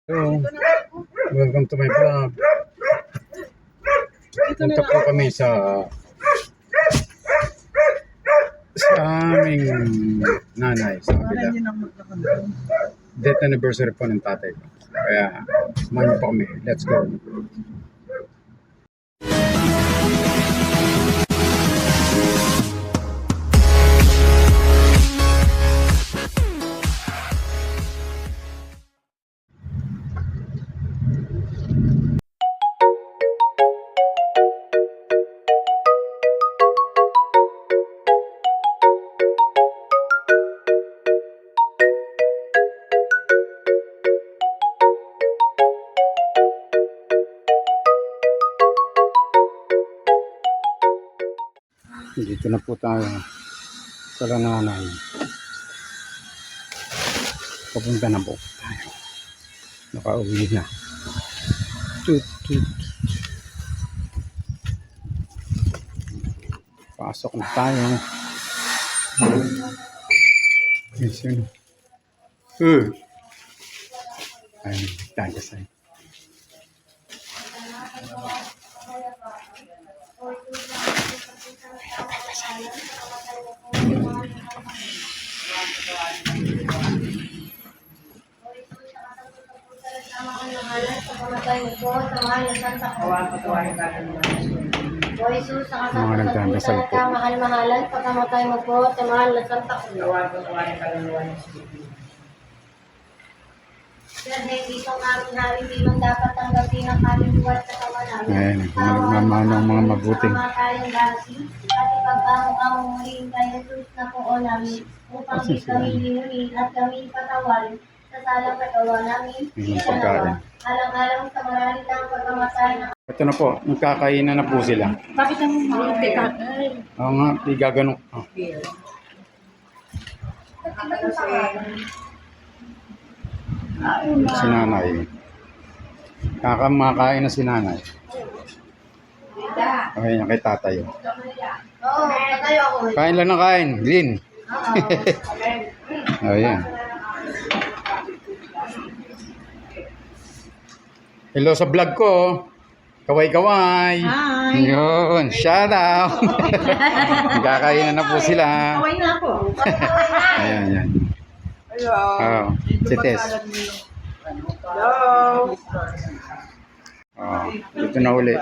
Hello, welcome to my vlog. Punta po kami sa aming nanay sa kabila. Death anniversary po ng tatay ko. Kaya, samahan niyo po kami. Let's go. Dito na po tayo sa nanay. Papunta na po tayo. Nakauwi na. Tut, tut. Pasok na tayo. Yes, yun. Ayun, tayo sa'yo. Mga nagdadasal po. Mahal-mahalan, pagkamatay mo po, sa mahal na Santa Cruz. Sir, hindi itong aming hari, di man dapat tanggapin ang aming buwan sa kawalan. Ayan, nagmamahal ng mga mabuting. Sama tayong dasi, at ipagkamukha muling kay Jesus na po namin, upang di kami linunin at kami patawan sa salang katawa namin. Yung pagkain. Alang-alang sa maralitang pagkamatay ng Ito na po, nagkakainan na po sila. Bakit ang mga Oo nga, di gaganong. Oh. Si nanay. Kakamakain na si nanay. Okay, yan kay tatay. Oh. Oo, patayo ako. Kain lang na kain, Lin. Oo. Oh, yan. Hello sa vlog ko. Kaway-kaway. Hi. Yun, shout out. Nagkakainan na po sila. Kaway na ako. Ayan, yan. Hello. Oh, si Tess. Hello. Oh, dito na uli.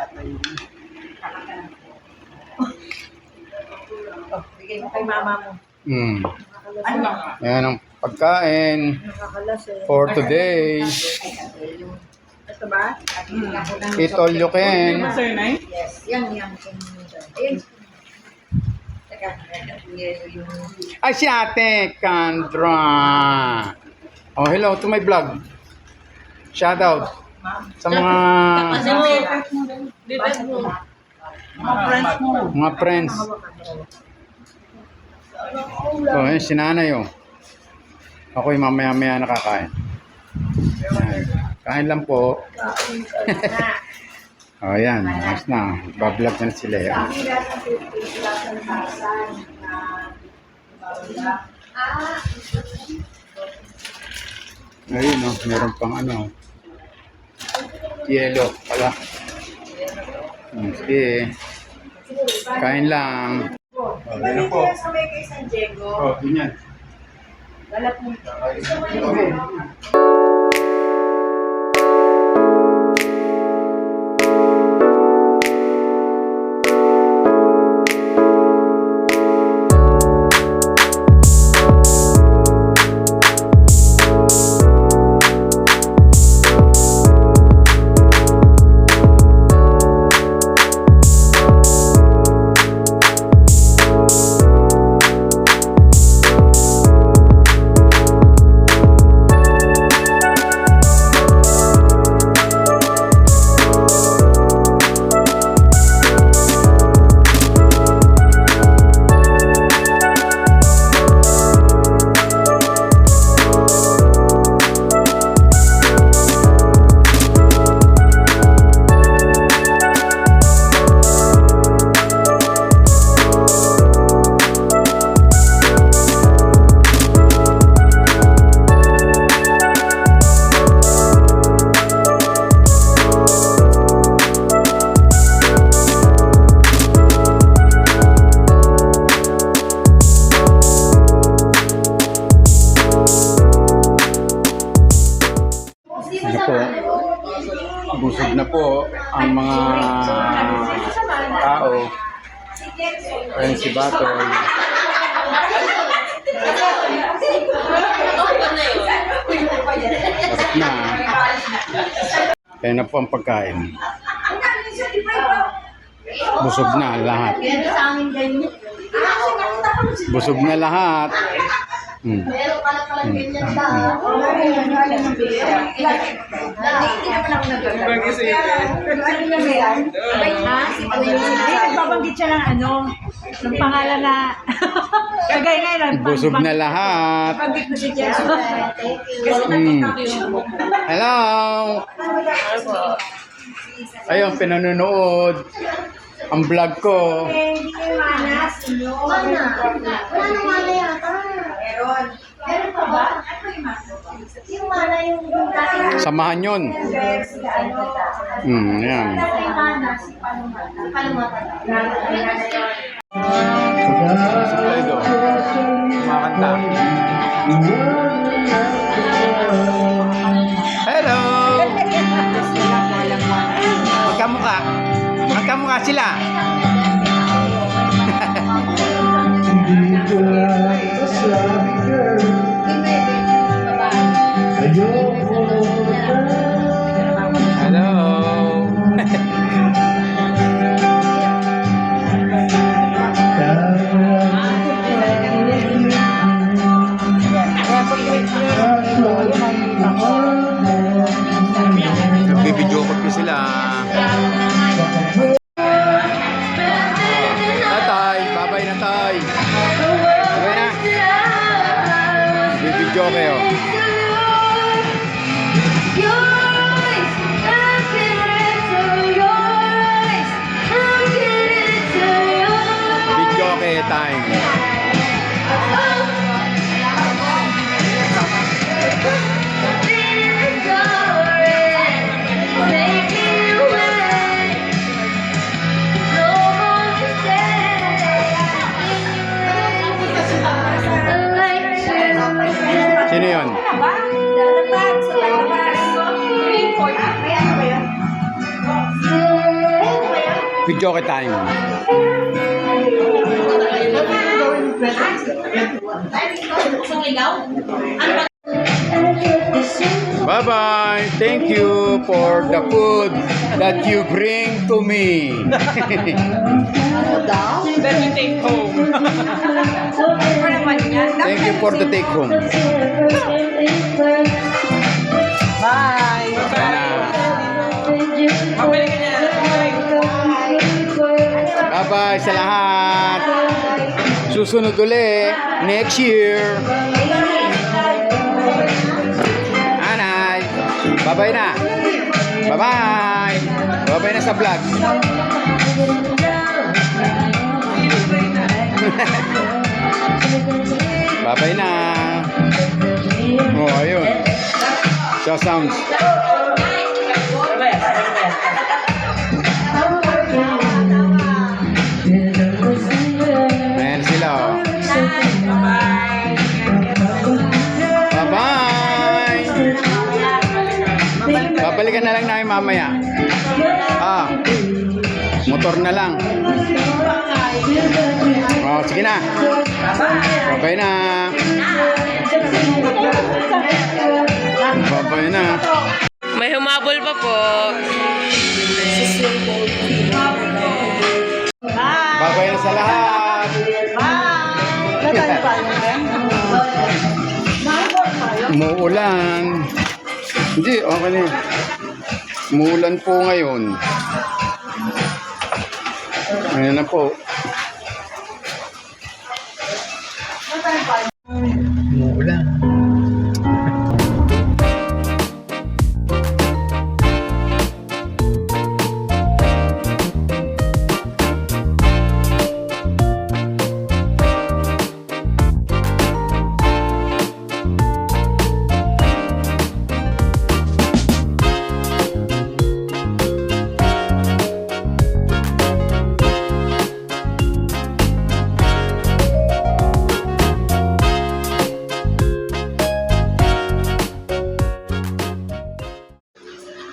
Bigay mo kay mama mo. Ano? Ayan ang pagkain Nakakalas for today. Ito ba? Eat all you can. Yes. Yan. Ayun. Teka. Yung... Ay, si Ate Kendra. Oh, hello to my vlog. Shout out sa mga Mga friends mo. So, yun, si nanay, oh. Ako'y mamaya-maya nakakain. Ayan. Kain lang po. Oh, yan. Ayos na. Bablog na sila. Oh. Ayun, oh. Meron pang ano. Yelo pala. Sige. Kain lang. Oh, yan po. Sa may kay San Diego. Oh, ganyan. Galap mo. Ano po, busog na po ang mga tao. Ayan si Batoy. Sarap na. Kaya na po ang pagkain. Busog na lahat. Busog na lahat. Meron ka lang palang ganyan ba? Nagbabanggit siya ng ng pangalan na kagaya ngayon. Busog na lahat. Banggit na si Jess. Hello! Ayun, pinanonood ang vlog ko. Mana? Wala nang mana yata. Meron pa ba? Yung mana yung dati. Samahan yun. Yan. Yung mana, si Palumata. Ito. Kumakanta. Hello! Magkamukha. Magkamukha sila. Hello. Nagbibidyo ko po sila. Tatay, babay na tay. Babay na. Nagbibidyo kayo. Video kayo time. Sino yun? Video ka time. Bye-bye. Thank you for the food that you bring to me. That you take home. Thank you for the take home. Bye. Bye na. Mabalik ka na. Bye-bye sa lahat. Susunod uli next year. Anay. Bye-bye na. Bye-bye. Bye-bye na sa vlog. Bye-bye na. Oh, ayun. Siya sounds. Ayan sila, oh. Bye-bye. Babalikan na lang namin mamaya. Motor na lang. Oh, sige na. Bye-bye na. Bye-bye na. May humabol pa po. Bye-bye na sa lahat. Umuulan. Hindi, okay na. Umuulan po ngayon. Ayan na po. Umuulan.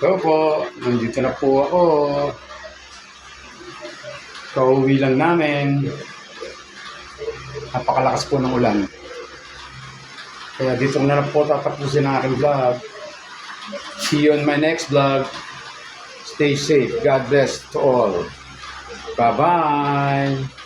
So po, nandito na po ako. Kauwi lang namin. Napakalakas po ng ulan. Kaya dito ko na lang po tatapusin ang aking vlog. See you on my next vlog. Stay safe. God bless to all. Bye-bye.